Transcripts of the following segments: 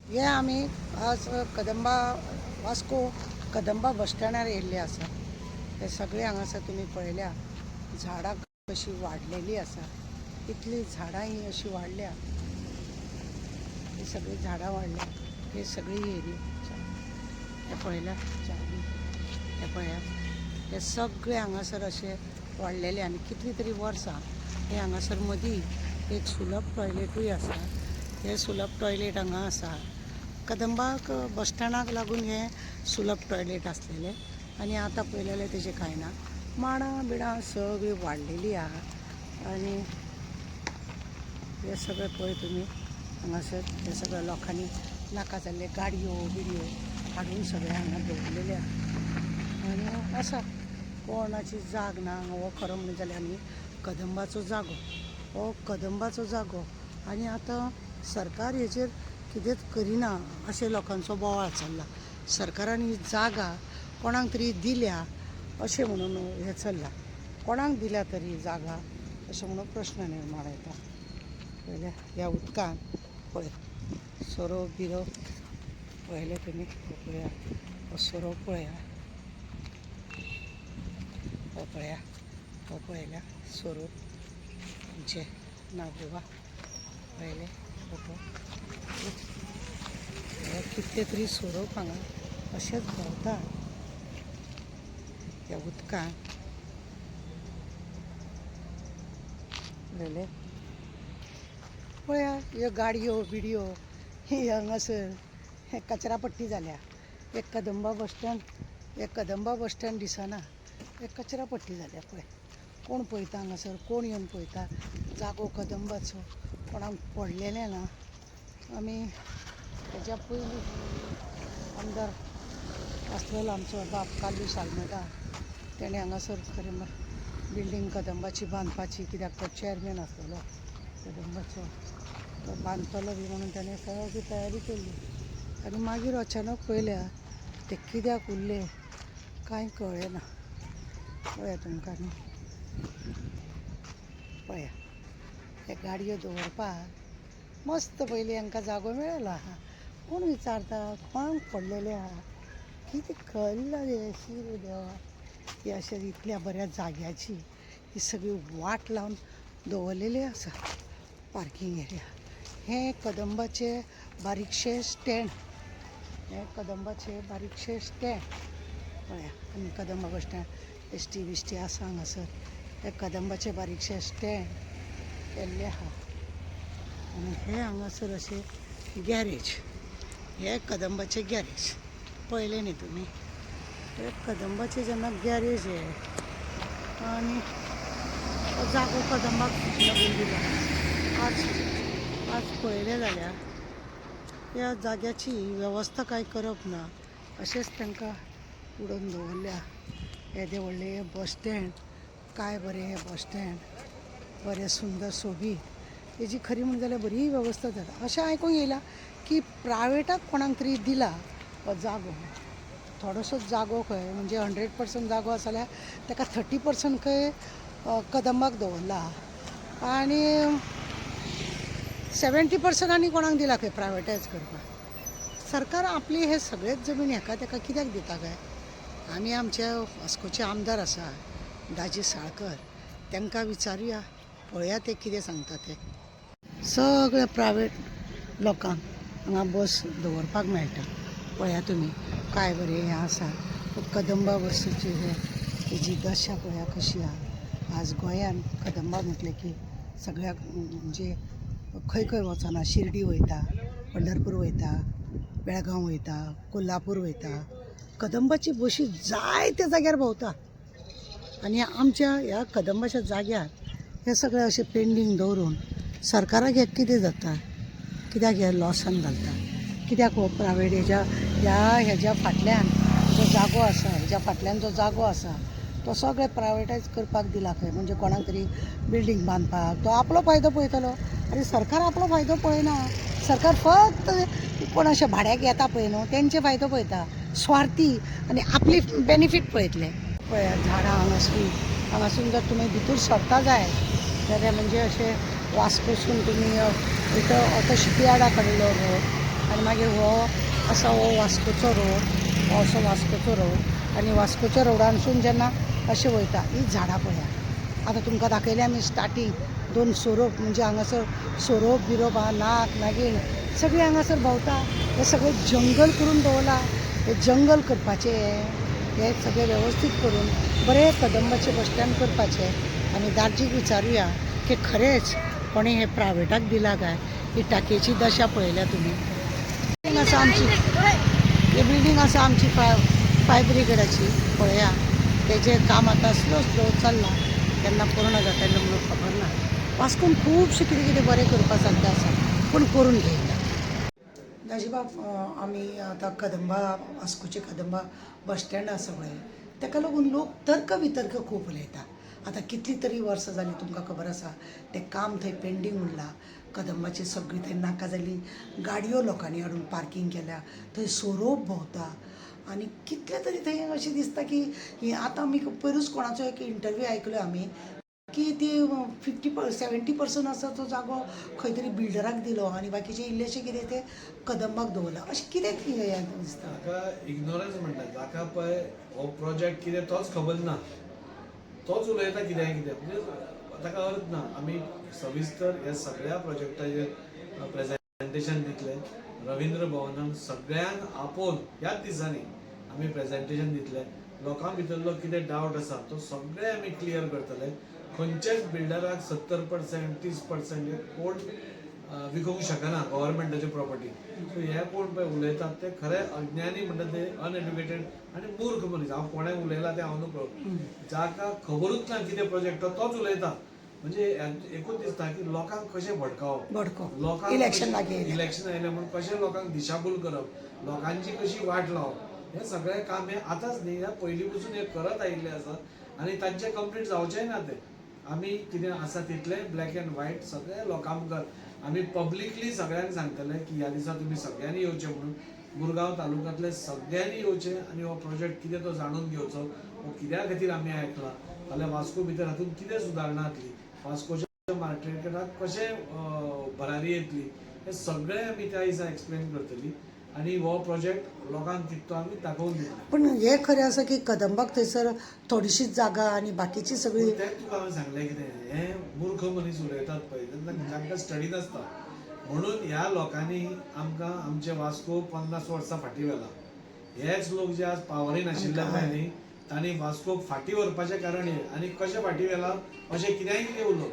हे आमी आज कदंबा वास्को कदंबा बस स्टँडार येयल्ले आसा. हे सगळे हांगासर तुमी पळयल्या झाडां कशी वाडलेली आसा. इतली झाडां ही अशी वाडल्या, ही सगळी झाडां वाडल्या. हे सगळी एरिया हे पळयल्या चावी हे पळया, हे सगळे हांगासर असे वाडलेले आनी कितली तरी वर्सां हे हांगासर मदीं एक सुलभ टॉयलेटूय आसा. हे सुलभ टॉयलेट हांगा आसा. कदंबाक बस स्टँडाक लागून हे सुलभ टॉयलेट आसलेले आनी आतां पळयलेले तेजे कांय ना. माडां बिडां सगळीं वाडलेलीं आहा आनी हे सगळे पळय तुमी हांगासर हे सगळे लोकांनी नाका जाल्ले गाडयो बिडयो हाडून सगळे हांगा दवरलेले आहा आनी आसा. कोणाची जाग ना. हो खरो म्हणून जाल्यार आमी कदंबाचो जागो, हो कदंबाचो जागो आनी आतां सरकार हेचेर कितेंच करिना अशें लोकांचो बोवाळ चल्ला. सरकारान ही जागा कोणाक तरी दिल्या अशें म्हणून हें चल्लां. कोणाक दिल्या तरी जागा अशें म्हणून प्रश्न निर्माण येता. पळयल्या ह्या उदकान पळय सोरो बिरो पळयले तुमी. पळया हो सोरो पळया, हो पळया, हो पळयल्या सोरो आमचे नागोबा पळयले फोटो. कितले तरी सोरोप हांगा अशेंच भोंवता ह्या उदकान. पळयले पळया ह्यो गाडयो बिडयो ही हांगासर हे कचरा पट्टी जाल्या. एक कदंबा बस स्टँड, एक कदंबा बस स्टँड दिसना, एक कचरा पट्टी जाल्या. पळय कोण पळयता हांगासर, कोण येवन पळयता. जागो कदंबाचो कोणाक पडलेलें ना. आमी हेज्या पयलीं आमदार आसलेलो आमचो बाब कालू सालमेटा, तेणें हांगासर खरें बिल्डींग कदंबाची बांदपाची, कित्याक तो चॅरमॅन आसलेलो कदंबाचो, तो बांदतलो बी म्हणून ताणें सगळी तयारी केल्ली आनी मागीर अचानक पळयल्या ते कित्याक उरले कांय कळ्ळें ना. पळया तुमकां न्ही पळया हे गाडयो दवरपाक मस्त पयलीं हांकां जागो मेळ्ळो आहा. कोण विचारता कोणाक पडलेले आहा, कितें कळना हें शी रे देवा. ही अशें इतल्या बऱ्या जाग्याची ही सगळी वाट लावन दवरलेली आसा पार्किंग एरिया. हे कदंबाचे बारीकशे स्टँड, हे कदंबाचे बारीकशे स्टँड पळया. आनी कदंबा बस स्टँड एसटी बिश्टी आसा हांगासर. हे कदंबाचे बारीकशे स्टँड केल्ले आहा आनी हे हांगासर अशें गॅरेज, हे कदंबाचे गॅरेज पळयलें न्ही तुमी. हे कदंबाचे जेन्ना गॅरेज हे आनी जागो कदंबाक लागून दिला. आज पळयलें जाल्यार ह्या जाग्याची वेवस्था कांय करप ना, अशेंच तांकां उडोवन दवरल्या. येदें व्हडलें बस स्टँड, काय बरें हें बस स्टँड, बरें सुंदर सोबीत. हेजी खरी म्हणून जाल्यार बरी वेवस्था जाता. अशें आयकूंक येयलां की प्रायवेटाक कोणाक तरी दिला हो जागो. थोडोसोच जागो खंय म्हणजे 100% जागो आसा जाल्यार ताका 30% खंय कदंबाक दवरला आनी 70% आनी कोणाक दिला खंय प्रायवेटायज करपाक. सरकार आपली हे सगळेच जमीन हेका तेका कित्याक दिता काय. आमी आमच्या वास्कोचे आमदार आसा दाजी साळकर, तांकां विचारुया, पळया ते कितें सांगता ते. सगळ्या प्रायवेट लोकांक हांगा बस दवरपाक मेळटा. पळया तुमी काय बरें हें आसा. कदंबा बसीची हेजी दशा पळया कशी आहा. आज गोंयान कदंबा म्हटलें की सगळ्याक म्हणजे खंय खंय वचना. शिर्डी वयता, पंढरपूर वयता, बेळगांव वयता, कोल्हापूर वयता. कदंबाची बशी जायत्या जाग्यार भोंवता आनी आमच्या ह्या कदंबाच्या जाग्यार हे सगळे अशें पेंडींग दवरून सरकाराक हें कितें जाता, कित्याक हे लॉसान घालता, कित्याक हो प्रायवेट हेज्या फाटल्यान जो जागो आसा, हेज्या फाटल्यान जो जागो आसा तो सगळे प्रायवेटायज करपाक दिला खंय म्हणजे कोणाक तरी बिल्डींग बांदपाक. तो आपलो फायदो पळयतलो आनी सरकार आपलो फायदो पळयना. सरकार फक्त कोण अशें भाड्याक येता पळय न्हू तेंचे फायदो पळयता, स्वार्थी आनी आपली बेनिफीट पळयतले. पळया झाडां हांगासून जर तुमी भितर सरता जाय जाल्यार म्हणजे अशें वास्कोसून तुमी इथं ऑटो शिपयार्डा कडेन रोड आनी मागीर हो आसा हो वास्कोचो रोड, हो असो वास्कोचो रोड आनी वास्कोच्या रोडानसून जेन्ना अशें वयता ही झाडां पळया. आतां तुमकां दाखयलें आमी स्टार्टींग 2 सोरोप म्हणजे हांगासर सोरोप बिरोप आहा, नाक नागीण सगळीं हांगासर भोंवता. हे सगळें जंगल करून दवरला. हे जंगल करपाचें, हे सगळें वेवस्थीत करून बरें कदंबाचें बस स्टँड करपाचें आनी दार्जीक विचारुया की खरेंच कोणी हे प्रायवेटाक दिला काय. ही टाकयेची दशा पळयल्या तुमी. बिल्डींग आसा आमची, ही बिल्डींग आसा आमची फायर ब्रिगेडाची पळया. तेजें काम आतां स्लो चल्लां, केन्ना पूर्ण जातलें म्हणून खबर ना. वास्कोन खुबशें कितें कितें बरें करपा सारकें आसा पूण करून घेयना. दाजीबाब आमी आतां कदंबा वास्कोचे कदंबा बस स्टँड आसा पळय, ताका लागून लोक तर्क वितर्क खूब उलयता. आतां कितली तरी वर्सां जालीं तुमकां खबर आसा तें काम थंय पेंडींग उरलां. कदंबाची सगळी थंय नाका जाली गाडयो लोकांनी हाडून पार्किंग केल्या, थंय सोरोप भोंवता आनी कितले तरी थंय अशें दिसता की ही आतां आमी पयरूच कोणाचो एक इंटरव्यू आयकलो आमी की ती 70% आसा तो जागो खंय तरी बिल्डराक दिलो आनी बाकीचे इल्लेशे कितें ते कदंबाक दवरला. अशें कितें दिसता? ताका इग्नोरन्स म्हणटात. ताका पळय हो प्रोजेक्ट कितें तोच खबर ना, तोच उलयता कितें म्हणजे ताका अर्थ ना. आमी सविस्तर ह्या सगळ्या प्रोजेक्टाचेर प्रेजेंटेशन दितलें. रवींद्र भवनान सगळ्यांक आपोवन ह्याच दिसांनी आमी प्रेजेंटेशन दितलें. लोकां भितरलो कितें डावट आसा तो सगळें आमी क्लियर करतले. खंयच्याच बिल्डराक 70% 30% कोण विकूंक शकना गव्हर्मेंटाची प्रॉपर्टी. सो हे कोण पळय उलयतात ते खरे अज्ञानी म्हणटा ते अनएड्युकेटेड आनी मूर्ख मनीस. हांव कोणें उलयलां तें हांव न्हू, जाका खबरूच ना कितें प्रोजेक्ट तोच उलयता. म्हणजे एकूच दिसता की लोकांक कशें भडकावप, लोकांक इलेक्शन आयलें म्हणून कशें लोकांक दिशाभूल करप, लोकांची कशी वाट लावप. हें सगळें काम हें आतांच न्ही, ह्या पयलीं पसून हें करत आयिल्लें आसा आनी तांचें कंप्लीट जावचेंय ना तें. आमी कितें आसा तितलें ब्लॅक एंड व्हायट सगळें लोकां मुखार आमी पब्लिकली सगळ्यांक सांगतले की ह्या दिसा तुमी सगळ्यांनी येवचें म्हणून. मुरगांव तालुक्यांतले सगळ्यांनी येवचें आनी हो प्रोजेक्ट कितें तो जाणून घेवचो. हो कित्या खातीर आमी आयकला, जाल्यार वास्को भितर हातूंत कितें सुदारणा जातली, वास्कोच्या मार्केटाक कशें भरारी येतली, हें सगळें आमी त्या दिसा एक्सप्लेन करतली आनी हो प्रोजेक्ट लोकांक कितें तो आमी दाखोवन दितले. पण हें खरें आसा की कदंबाक थंयसर थोडीशीच जागा आनी बाकीची सगळी. तेंच तुका हांवें सांगलें कितें, हे मूर्ख मनीस उलयतात पळय तांकां स्टडी नासता. म्हणून ह्या लोकांनी आमकां आमचे वास्को 50 वर्सां फाटीं व्हेला. हेच लोक जे आज पावरीन आशिल्ले पळय न्ही, तांणी वास्कोक फाटीं व्हरपाचें कारण हें. आनी कशें फाटीं व्हेला अशें कित्याय कितें उलोवप.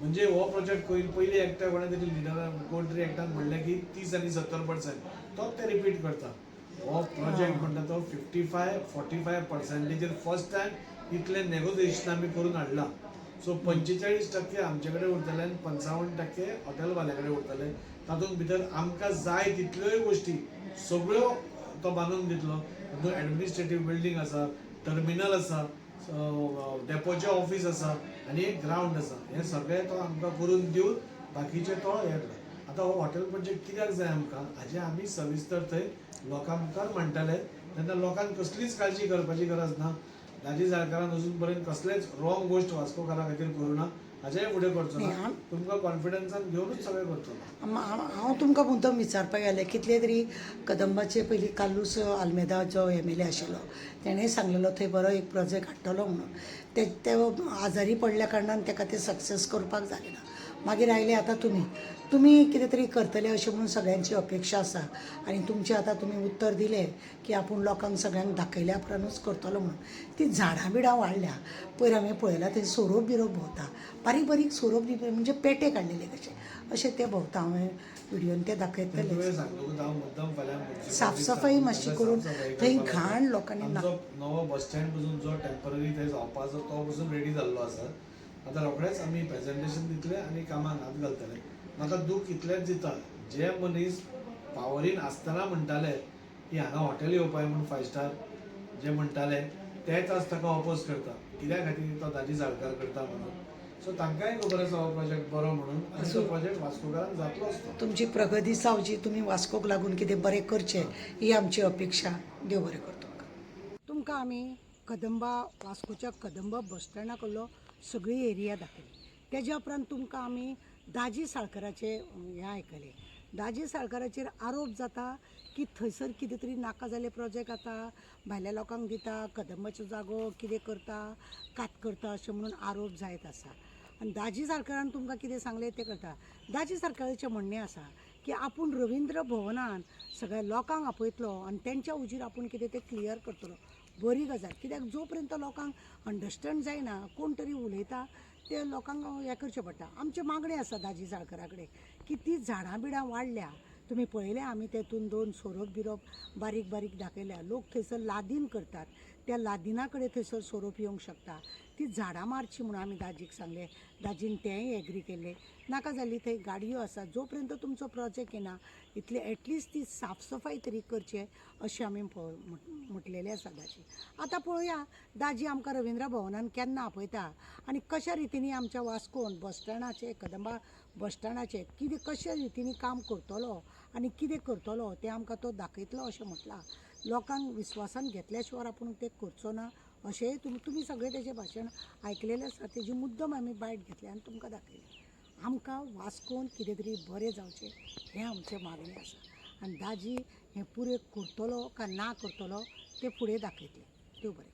म्हणजे हो प्रोजेक्ट पयलीं एकट्या कोणा तरी लिडरान कोण तरी एकट्यान म्हणलें की 30 आनी 70% तोच ते रिपीट करता. हो प्रोजेक्ट म्हणटा तो 55-45% फर्स्ट टायम इतलें नेगोसिएशन आमी करून हाडला. सो 45% आमचे कडेन उरतले आनी 55% हॉटेलवाल्या कडेन उरतले. तातूंत भितर आमकां जाय तितल्योय गोश्टी सगळ्यो तो बांदून दितलो. तातूंत एडमिनिस्ट्रेटीव बिल्डींग आसा, टर्मिनल आसा, डेपोचें ऑफीस आसा आनी एक ग्रावंड आसा. हें सगळें तो आमकां करून दिवन बाकीचें तो हें करता. आतां हो हॉटेल प्रोजेक्ट कित्याक जाय आमकां हाजें आमी सविस्तर थंय लोकां मुखार म्हणटले. तेन्ना लोकांक कसलीच काळजी करपाची गरज ना. दाजी सरकारान अजून पर्यंत कसलेच रॉंग गोश्ट वास्कोकारा खातीर करूं ना. हाजेय फुडें करचो ना. तुमकां कॉन्फिडन्सान घेवनूच सगळें करचो. हांव तुमकां मुद्दम विचारपाक गेलें, कितले तरी कदंबाचे पयलीं कालूस आल्मेदा जो MLA आशिल्लो तेणें सांगलेलो थंय बरो एक प्रोजेक्ट हाडटलो म्हणून. ते आजारी पडल्या कारणान ताका ते सक्सेस करपाक जालें ना. मागीर आयले आतां तुमी कितें तरी करतले अशें म्हणून सगळ्यांची अपेक्षा आसा आनी तुमचें आतां तुमी उत्तर दिलें की आपूण लोकांक सगळ्यांक दाखयल्या उपरांतूच करतलो म्हणून. ती झाडां बिडां वाडल्या. पयर हांवें पळयलां थंय सोरोप बिरोप भोंवता, बारीक बारीक सोरोप म्हणजे पेटे काडलेले कशे अशें ते भोंवता. हांवें व्हिडियोन ते दाखयतले. साफसफाई मातशी करून थंय घाण लोकांनी नवो बस स्टँड पसून जो टेम्पररी थंय जावपाचो तो पसून रेडी जाल्लो आसा. आतां रोखडेंच आमी प्रेजेंटेशन दितले आनी कामाक हात घालतले. म्हाका दूख इतलेंच दिता, जे मनीस पावरीन आसतना म्हणटाले की हांगा हॉटेल येवपाय म्हणून 5 स्टार जे म्हणटाले तेच आज ताका ऑपोज करता. कित्या खातीर तो दाजी साळकार करता म्हणून. सो तांकांय खबर आसा हो प्रोजेक्ट बरो म्हणून आनी तो प्रोजेक्ट वास्कोकारांक जातलो आसता. तुमची प्रगती जावची, तुमी वास्कोक लागून कितें बरें करचें ही आमची अपेक्षा. देव बरें करतो. तुमकां आमी कदंबा वास्कोच्या कदंबा बस स्टँडा कडलो सगळी एरिया दाखयली. तेज्या उपरांत तुमकां आमी दाजी साळकाराचे हें आयकलें. दाजी सरकाराचेर आरोप जाता की थंयसर कितें तरी नाका जाल्ले प्रोजेक्ट आता भायल्या लोकांक दिता, कदंबाचो जागो कितें करता, कात करता अशें म्हणून आरोप जायत आसा. आनी दाजी सरकारान तुमकां कितें सांगलें तें करता. दाजी सरकाराचें म्हणणें आसा की आपूण रवींद्र भवनान सगळ्या लोकांक आपयतलो आनी तेंच्या उजीर आपूण कितें तें क्लियर करतलो. बरी गजाल, कित्याक जो पर्यंत लोकांक अंडरस्टँड जायना कोण तरी उलयता ते लोकांक हें करचें पडटा. आमचे मागणी आसा दाजी सरकारा कडेन की ती झाडां बिडां वाडल्या. तुमी पळयलें आमी तेतून 2 सोरोप बिरोप बारीक बारीक दाखयल्या. लोक थंयसर लादीन करतात, त्या लादिना कडेन थंयसर सोरोप येवंक शकता. ती झाडां मारची म्हणून आमी दाजीक सांगलें. दाजीन तेंय एग्री केलें. नाका जाल्ली थंय गाडयो आसा, जो पर्यंत तुमचो प्रोजेक्ट येना इतले एटलिस्ट ती साफसफाई तरी करचे अशें आमी म्हटलेलें आसा दाजी. आतां पळोवया दाजी आमकां रवींद्र भवनान केन्ना आपयता आनी कशा रितीनी आमच्या वास्कोन बस स्टँडाचें कदंबा बस स्टँडाचें कितें कशे रितीनी काम करतलो आनी कितें करतलो तें आमकां तो दाखयतलो अशें म्हटलां. लोकांक विस्वासान घेतल्या शिवाय आपूण तें करचो ना अशेंय तुमी सगळें तेजें भाशण आयकलेलें आसा. तेजी मुद्दम आमी बायट घेतली आनी तुमकां दाखयलें. आमकां वास्कोन कितें तरी बरें जावचें हें आमचें मागणें आसा. आनी दाजी हें पुरें करतलो काय ना करतलो तें फुडें दाखयतलें. देव बरें.